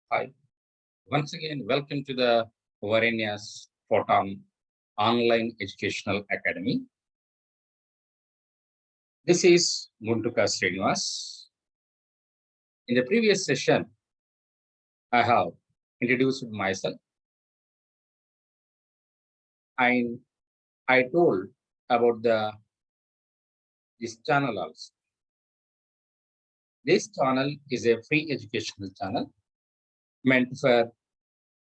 Hi. Once again, welcome to the Varenia's Photon Online Educational Academy. This is Guntuka Srinivas. In the previous session, I have introduced myself and I told about this channel also. This channel is a free educational channel meant for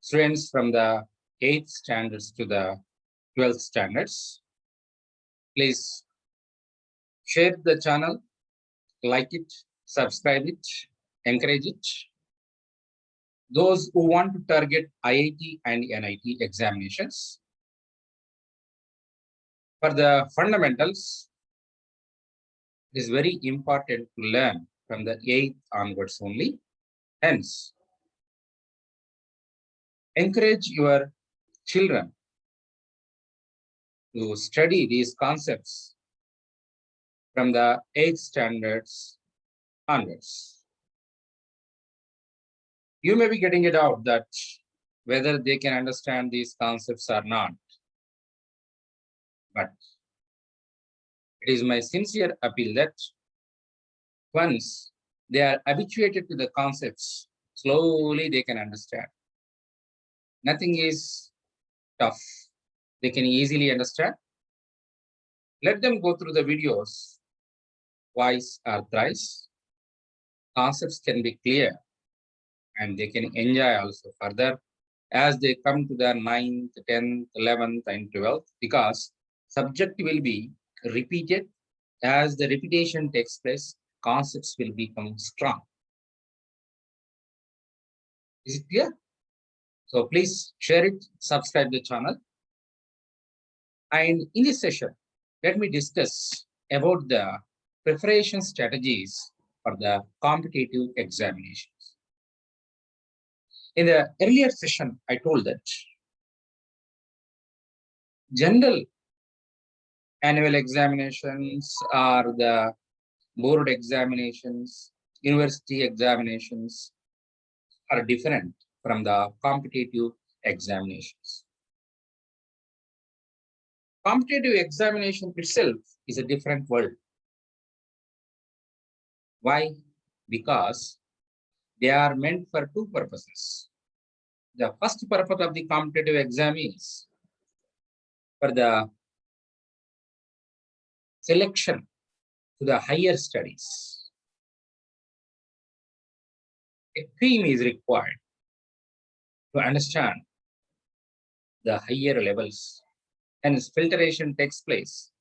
students from the 8th standards to the 12th standards. Please share the channel, like it, subscribe it, encourage it. Those who want to target IIT and NIT examinations, for the fundamentals, it is very important to learn from the 8th onwards only. Hence, encourage your children to study these concepts from the 8th standards onwards. You may be getting it out that whether they can understand these concepts or not, but it is my sincere appeal that once they are habituated to the concepts, slowly they can understand. Nothing is tough. They can easily understand. Let them go through the videos twice or thrice. Concepts can be clear and they can enjoy also further as they come to the 9th, 10th, 11th, and 12th, because subject will be repeated. As the repetition takes place, concepts will become strong. Is it clear? So please share it, subscribe the channel. And in this session, let me discuss about the preparation strategies for the competitive examinations. In the earlier session, I told that general annual examinations are the board examinations, university examinations are different from the competitive examinations. Competitive examination itself is a different world. Why? Because they are meant for two purposes. The first purpose of the competitive exam is for the selection to the higher studies. A team is required to understand the higher levels, and filtration takes place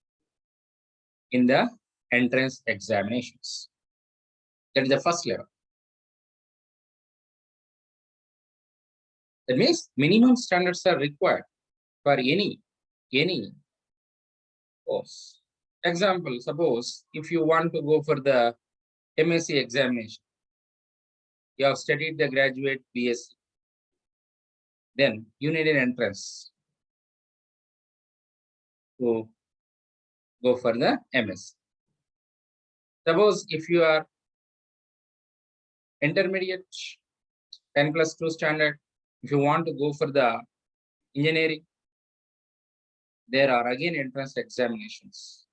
in the entrance examinations. That is the first level. That means minimum standards are required for any course. Example, suppose if you want to go for the MSc examination, you have studied the graduate BSc, then you need an entrance to go for the MS. Suppose if you are intermediate 10+2 standard, if you want to go for the engineering, there are again entrance examinations.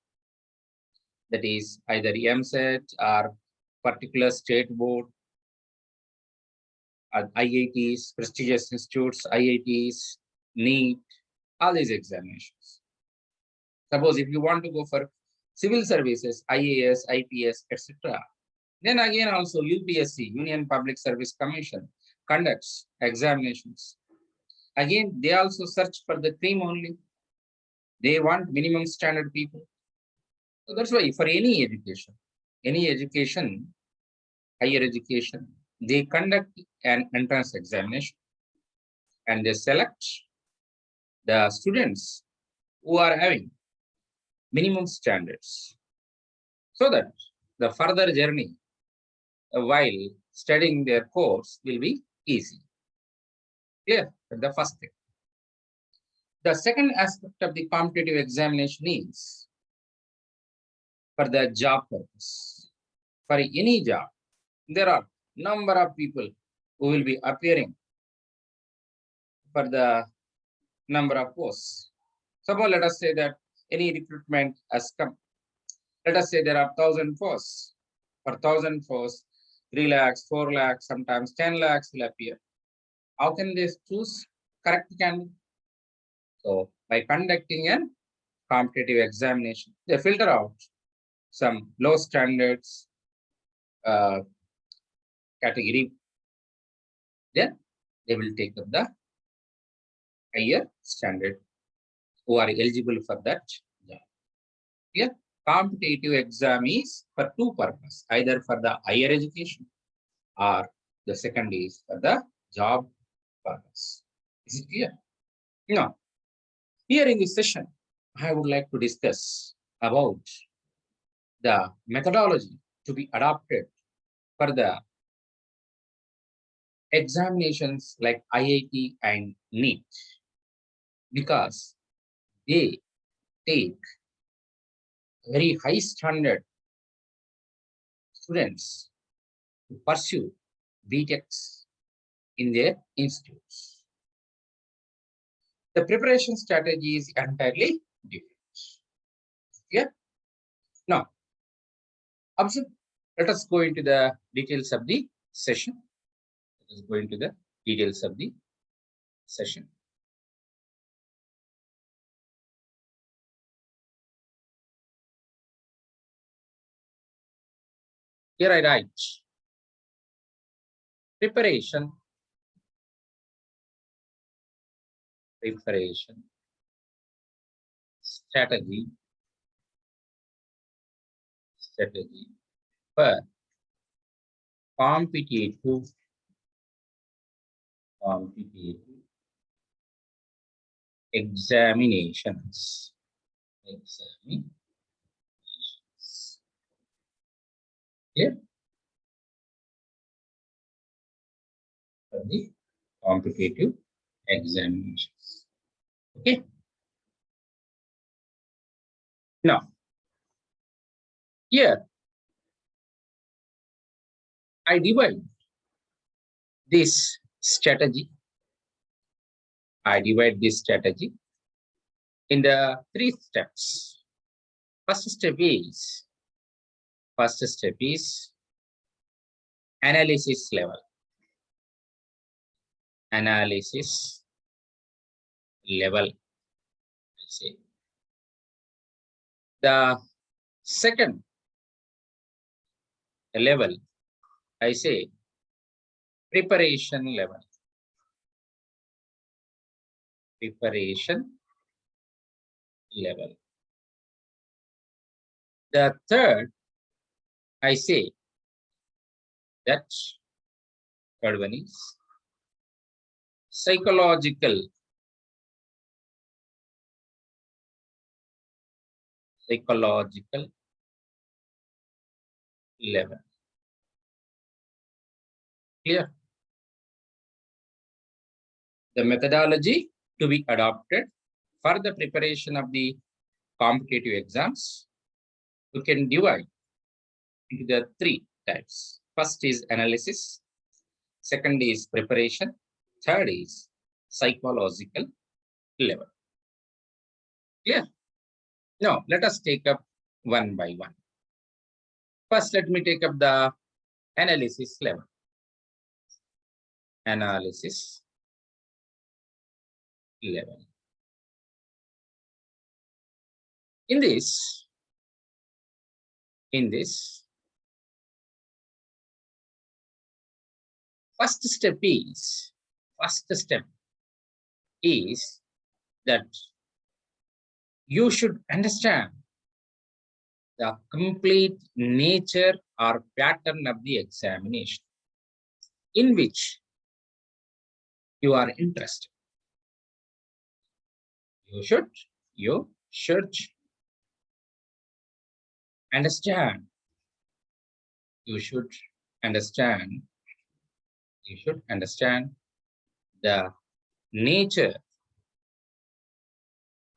That is either MSET or particular state board, IITs, prestigious institutes, IITs, NEET, all these examinations. Suppose if you want to go for civil services, IAS, IPS, etc., then again also UPSC, Union Public Service Commission, conducts examinations. Again, they also search for the cream only. They want minimum standard people. So that's why for any education, higher education, they conduct an entrance examination and they select the students who are having minimum standards so that the further journey while studying their course will be easy. Clear? The first thing. The second aspect of the competitive examination is for the job purpose. For any job, there are number of people who will be appearing for the number of posts. Suppose let us say that any recruitment has come. Let us say there are 1,000 posts. For 1,000 posts, 3 lakhs, 4 lakhs, sometimes 10 lakhs will appear. How can they choose correct candidate? So by conducting a competitive examination, they filter out some low standards category. Then they will take up the higher standard who are eligible for that job. Here, competitive exam is for two purposes, either for the higher education or the second is for the job purpose. Is it clear? Now, here in this session, I would like to discuss about the methodology to be adopted for the examinations like IIT and NEET, because they take very high standard students to pursue BTechs in their institutes. The preparation strategy is entirely different. Yeah. Now, observe. Let us go into the details of the session. Let us go into the details of the session. Here I write preparation strategy for competitive examinations. Here for the competitive examinations. Okay. Now, here I divide this strategy. I divide this strategy in the 3 steps. First step is analysis level. Analysis level. Let's say. The second level, I say preparation level. Preparation level. The third, I say that third one is psychological level. Clear? The methodology to be adopted for the preparation of the competitive exams, you can divide into the 3 types. First is analysis, second is preparation, third is psychological level. Clear? Now, let us take up one by one. First, let me take up the analysis level. Analysis level. In this, first step is that you should understand the complete nature or pattern of the examination in which you are interested. You should understand. You should understand the nature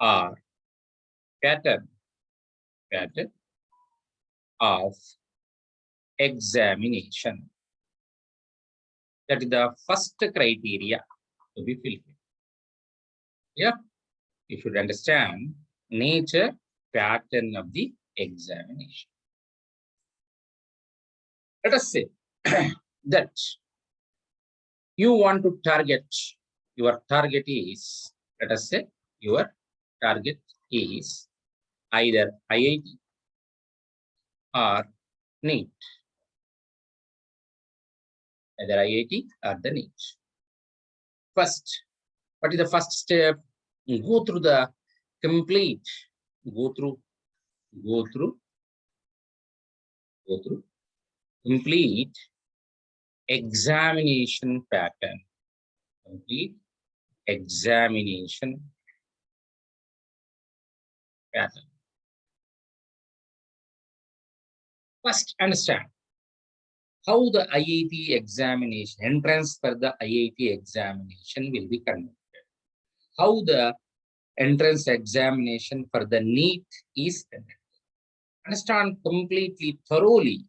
or pattern of examination. That is the first criteria to be fulfilled. Yeah, you should understand nature, pattern of the examination. Let us say that you want to target, your target is, let us say, your target is either IIT or NEET, either IIT or the NEET. First, what is the first step? Go through the complete, go through complete examination pattern. Complete examination pattern. First, understand how the IIT examination, entrance for the IIT examination will be conducted. How the entrance examination for the NEET is conducted. Understand completely, thoroughly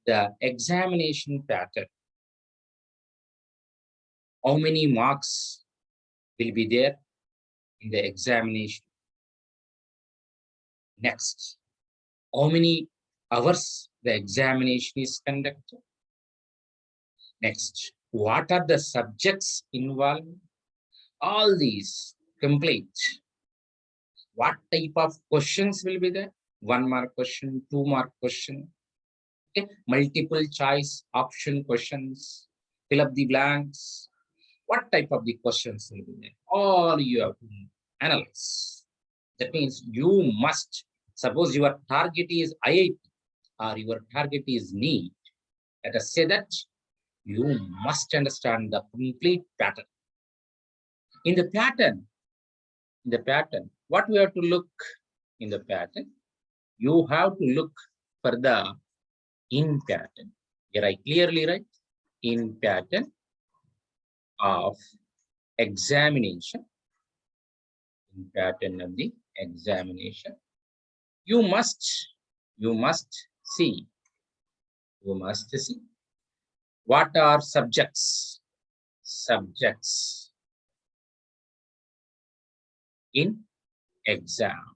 the examination pattern. How many marks will be there in the examination? Next, how many hours the examination is conducted? Next, what are the subjects involved? All these complete. What type of questions will be there? 1 mark question, 2 mark question, okay? Multiple choice option questions, fill up the blanks. What type of the questions will be there? All you have to analyze. That means you must, suppose your target is IIT or your target is NEET, let us say that you must understand the complete pattern. In the pattern, what we have to look in the pattern? You have to look for the in pattern. Here I clearly write in pattern of examination. In pattern of the examination. You must see what are subjects in exam.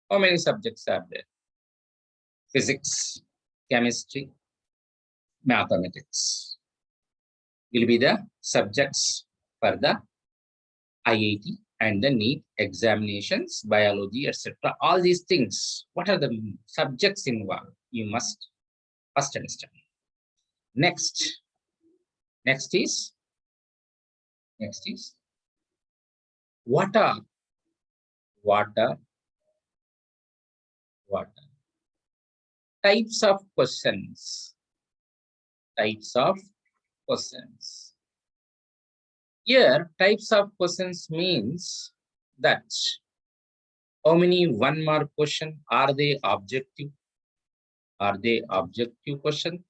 How many subjects are there? Physics, chemistry, mathematics will be the subjects for the IIT and the NEET examinations, biology, etc. All these things, what are the subjects involved? You must first understand. Next is what are types of questions? Here, types of questions means that how many 1 mark question? Are they objective? Are they objective question?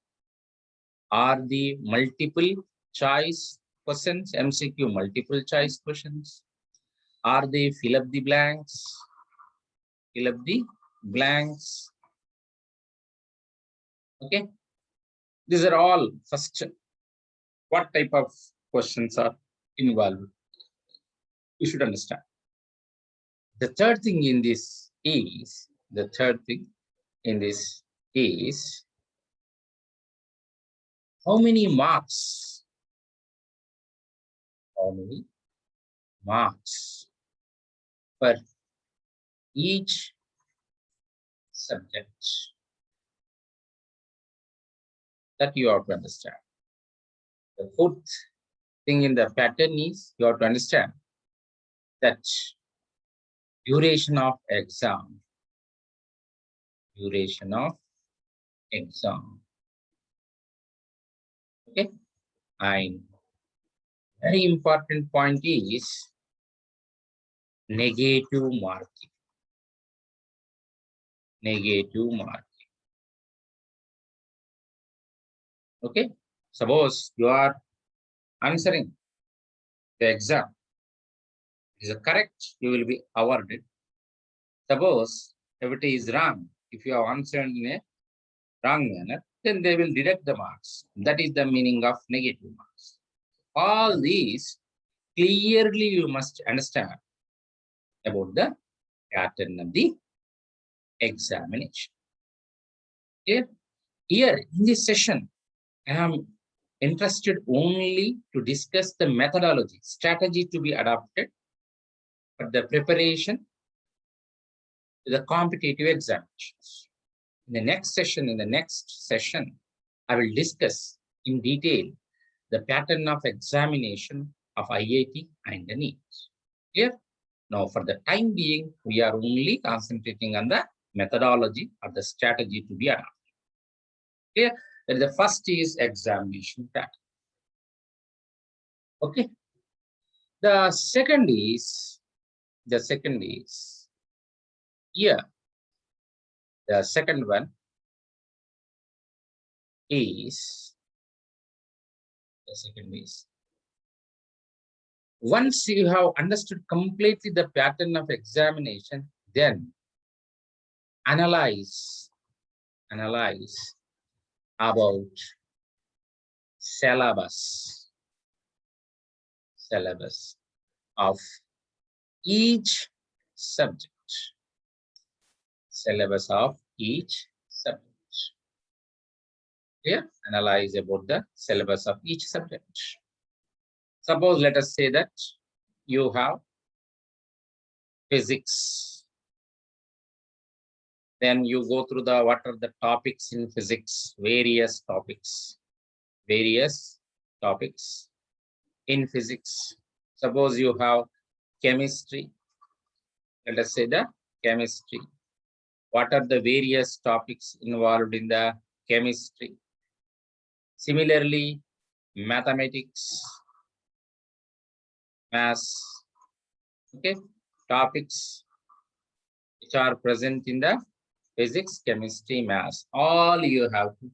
Are the multiple choice questions, MCQ multiple choice questions? Are they fill up the blanks? Okay. These are all first. What type of questions are involved? You should understand. The third thing in this is, how many marks? For each subject? That you have to understand. The fourth thing in the pattern is you have to understand that duration of exam. Okay. And very important point is negative marking. Okay. Suppose you are answering the exam. Is it correct? You will be awarded. Suppose if it is wrong, if you have answered in a wrong manner, then they will deduct the marks. That is the meaning of negative marks. All these clearly you must understand about the pattern of the examination. Here in this session, I am interested only to discuss the methodology, strategy to be adopted for the preparation to the competitive examinations. In the next session, I will discuss in detail the pattern of examination of IIT and the NEET. Clear? Now, for the time being, we are only concentrating on the methodology or the strategy to be adopted. Clear? The first is examination pattern. Okay. The second is here. The second one is once you have understood completely the pattern of examination, then analyze about syllabus of each subject. Syllabus of each subject. Here, analyze about the syllabus of each subject. Suppose, let us say that you have physics. Then you go through what are the topics in physics, various topics in physics. Suppose you have chemistry. Let us say the chemistry. What are the various topics involved in the chemistry? Similarly, mathematics, maths, okay, topics which are present in the physics, chemistry, maths. All you have to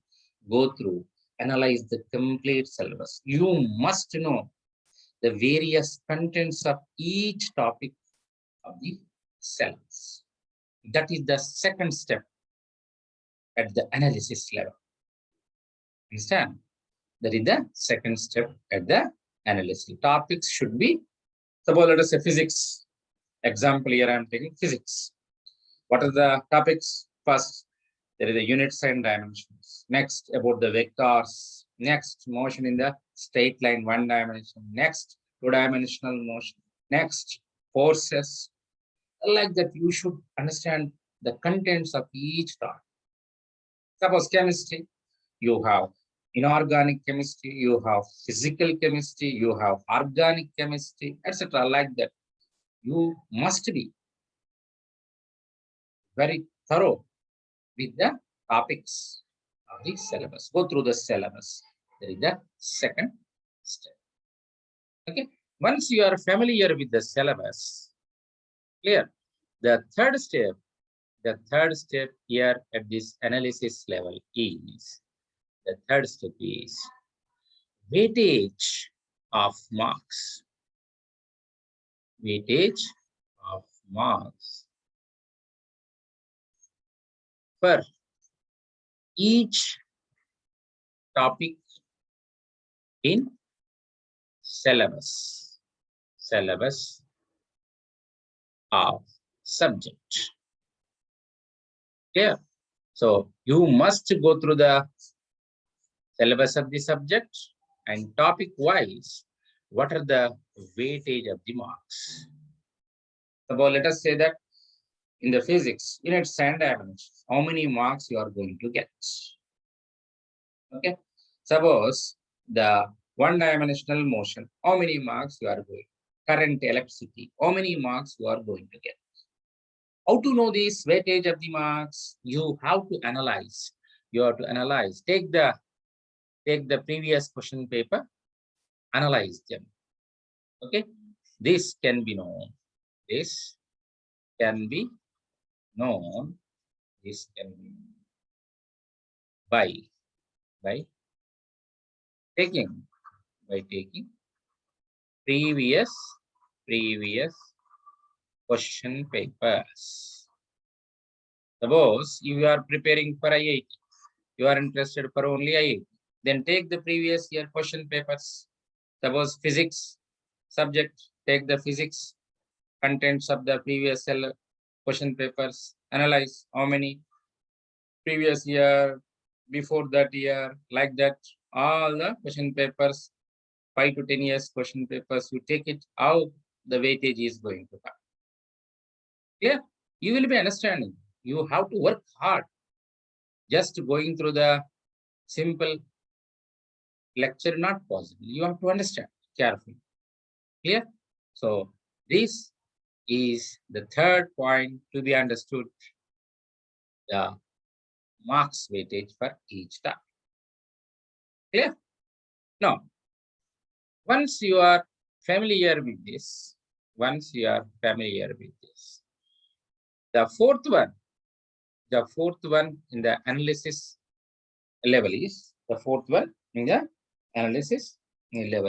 go through, analyze the complete syllabus. You must know the various contents of each topic of the syllabus. That is the second step at the analysis level. Understand? That is the second step at the analysis. Topics should be, suppose let us say physics. Example here I am taking physics. What are the topics? First, there is the units and dimensions. Next, about the vectors. Next, motion in the straight line, one dimension. Next, two-dimensional motion. Next, forces. Like that, you should understand the contents of each topic. Suppose chemistry, you have inorganic chemistry, you have physical chemistry, you have organic chemistry, etc. Like that. You must be very thorough with the topics of the syllabus. Go through the syllabus. That is the second step. Okay. Once you are familiar with the syllabus, clear. The third step here at this analysis level is, the third step is weightage of marks. Weightage of marks for each topic in syllabus of subject. Yeah. So you must go through the syllabus of the subject and topic wise, what are the weightage of the marks? Suppose let us say that in the physics, units and dimensions, how many marks you are going to get? Okay. Suppose the one-dimensional motion, how many marks you are going? Current electricity, how many marks you are going to get? How to know this weightage of the marks? You have to analyze. You have to analyze. Take the previous question paper, analyze them. Okay. This can be known. This can be known by taking previous question papers. Suppose you are preparing for IIT, You are interested for only IIT. Then take the previous year question papers. Suppose physics subject, take the physics contents of the previous year question papers, analyze how many previous year, before that year, like that, all the question papers, 5 to 10 years question papers, you take it, how the weightage is going to come. Clear? You will be understanding. You have to work hard. Just going through the simple lecture, not possible. You have to understand carefully. Clear? So this is the third point to be understood, the marks weightage for each topic. Clear? Now, once you are familiar with this, the fourth one in the analysis level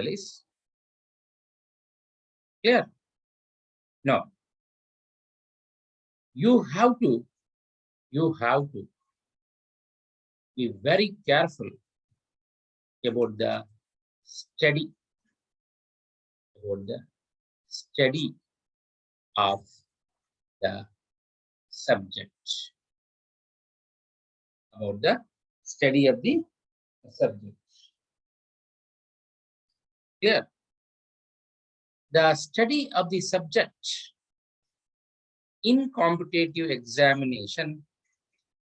is, clear? Now, you have to be very careful about the study, of the subject, Clear? The study of the subject in competitive examination,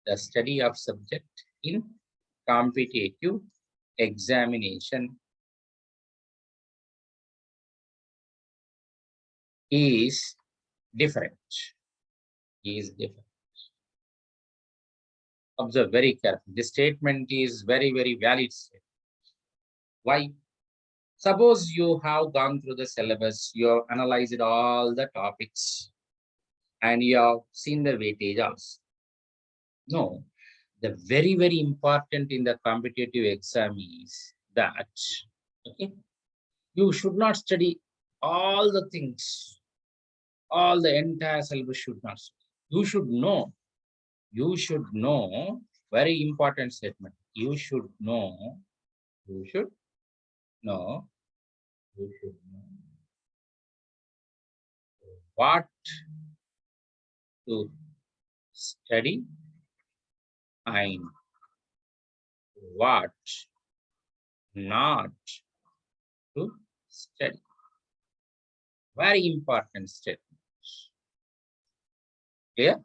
the study of subject in competitive examination is different. Observe very carefully. This statement is very, very valid statement. Why? Suppose you have gone through the syllabus, you have analyzed all the topics, and you have seen the weightage also. No, the very, very important in the competitive exam is that, okay, you should not study all the things, all the entire syllabus should not study. You should know, very important statement. You should know what to study and what not to study. Very important statement. Clear?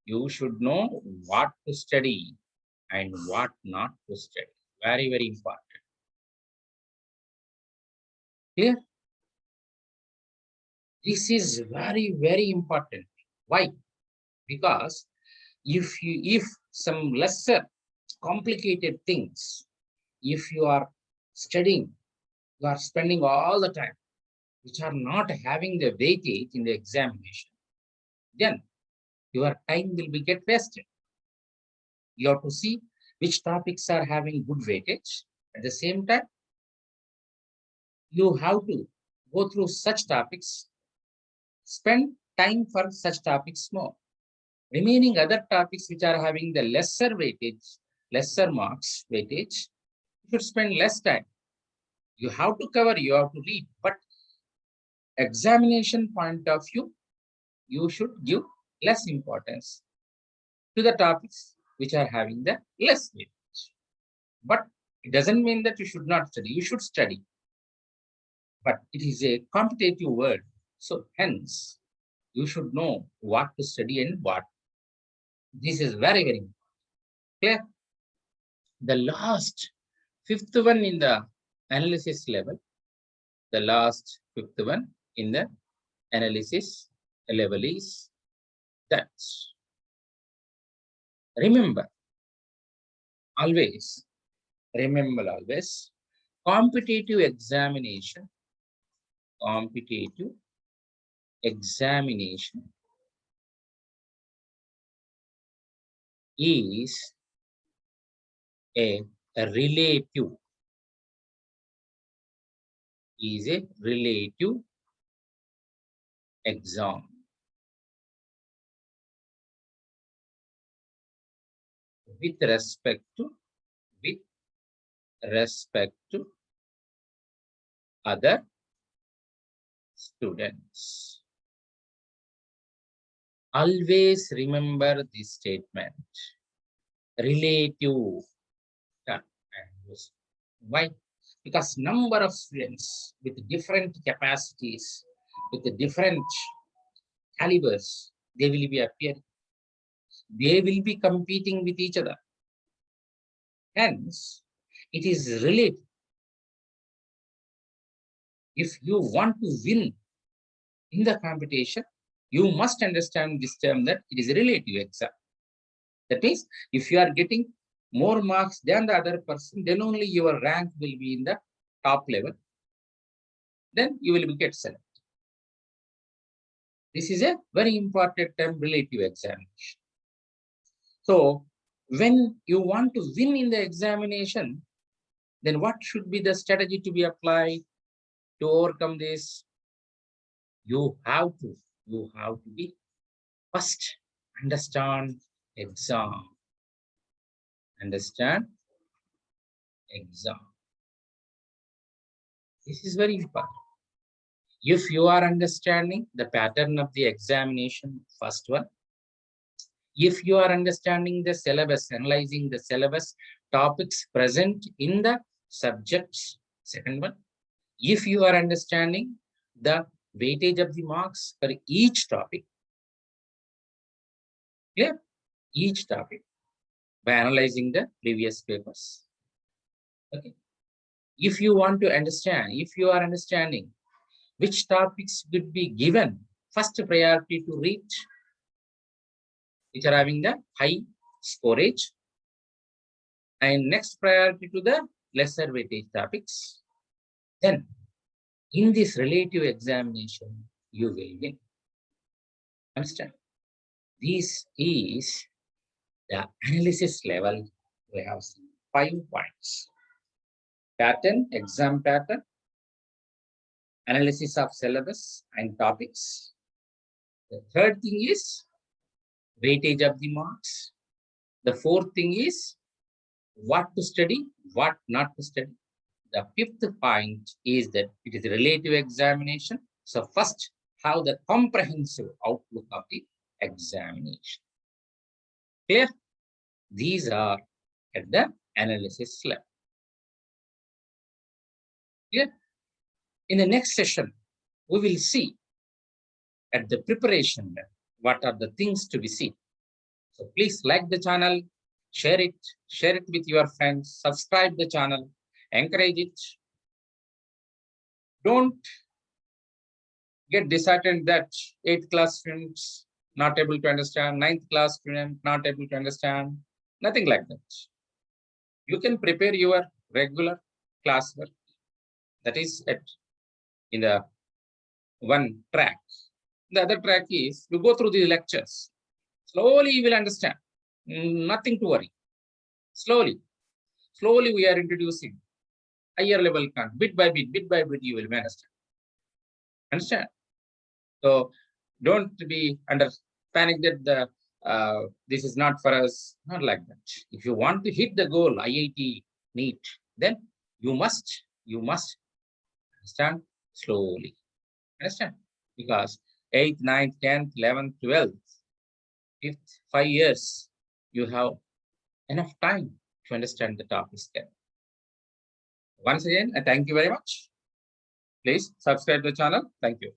You should know what to study and what not to study. Very, very important. Clear? This is very, very important. Why? Because if some lesser complicated things, if you are studying, you are spending all the time, which are not having the weightage in the examination, then your time will be get wasted. You have to see which topics are having good weightage. At the same time, you have to go through such topics, spend time for such topics more. Remaining other topics which are having the lesser weightage, lesser marks weightage, you should spend less time. You have to cover, you have to read, but examination point of view, you should give less importance to the topics which are having the less weightage. But it doesn't mean that you should not study. You should study. But it is a competitive word. So hence, you should know what to study and what. This is very, very clear. The last fifth one in the analysis level, is that. Remember always, competitive examination is a relative exam. with respect to other students. Always remember this statement. Relative. Why? Because number of students with different capacities, with different calibers, they will be appearing. They will be competing with each other. Hence, it is relative. If you want to win in the competition, you must understand this term that it is a relative exam. That means, if you are getting more marks than the other person, then only your rank will be in the top level. Then you will get selected. This is a very important term, relative examination. So, when you want to win in the examination, then what should be the strategy to be applied to overcome this? You have to be first understand exam. Understand exam. This is very important. If you are understanding the pattern of the examination, first one, if you are understanding the syllabus, analyzing the syllabus topics present in the subjects, second one, if you are understanding the weightage of the marks for each topic, clear? Each topic by analyzing the previous papers. Okay. If you want to understand, if you are understanding which topics would be given first priority to read, which are having the high scoreage, and next priority to the lesser weightage topics, then in this relative examination, you will win. Understand? This is the analysis level. We have 5 points. Pattern, exam pattern, analysis of syllabus and topics. The third thing is weightage of the marks. The fourth thing is what to study, what not to study. The fifth point is that it is a relative examination. So first, have the comprehensive outlook of the examination. Clear? These are at the analysis level. Clear? In the next session, we will see at the preparation level, what are the things to be seen. So please like the channel, share it with your friends, subscribe the channel, encourage it. Don't get disheartened that 8th class students not able to understand, 9th class student not able to understand, nothing like that. You can prepare your regular classwork, that is in the one track. The other track is you go through the lectures. Slowly you will understand. Nothing to worry. Slowly we are introducing higher level content. Bit by bit, you will understand. Understand? So don't be under panic that this is not for us. Not like that. If you want to hit the goal, IIT, NEET, then you must understand slowly. Understand? Because 8th, 9th, 10th, 11th, 12th, 5th, 5 years, you have enough time to understand the topics there. Once again, I thank you very much. Please subscribe the channel. Thank you.